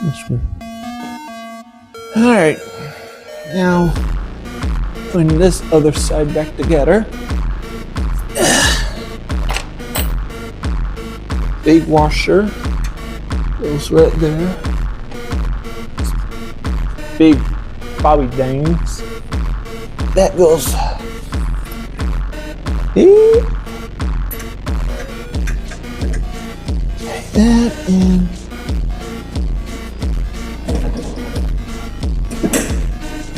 This one. All right, now putting this other side back together. Big washer goes right there. Big bobby dings. That goes here. That in.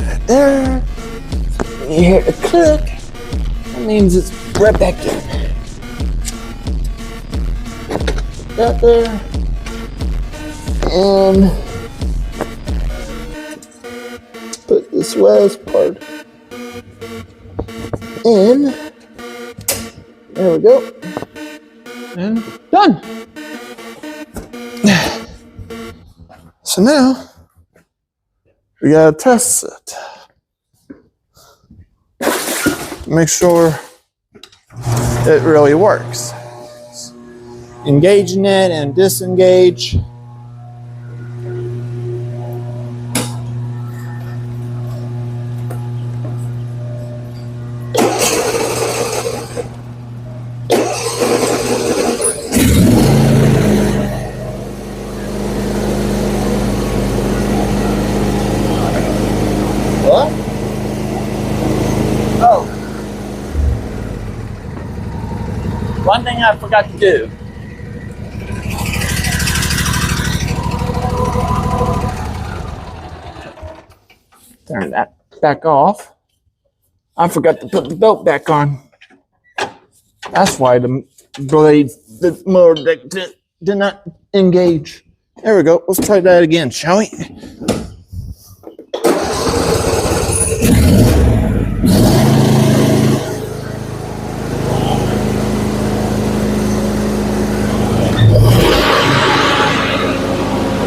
Right there. When you hear the click, that means it's right back in. That there. And put this last part in. There we go. And done. So now we gotta test it. Make sure it really works. Engaging it and disengage. What? Oh. One thing I forgot to do. Turn that back off. I forgot to put the belt back on. That's why the blades, the mower did not engage. There we go. Let's try that again, shall we?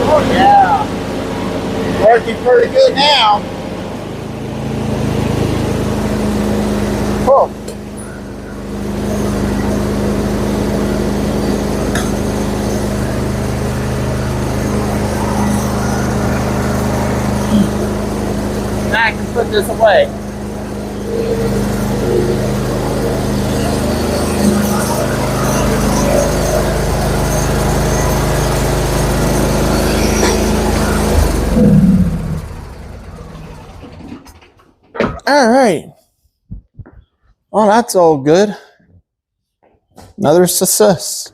Oh yeah. Working pretty good now. Oh. Now I can put this away. All right. Well, that's all good. Another success.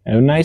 Have a nice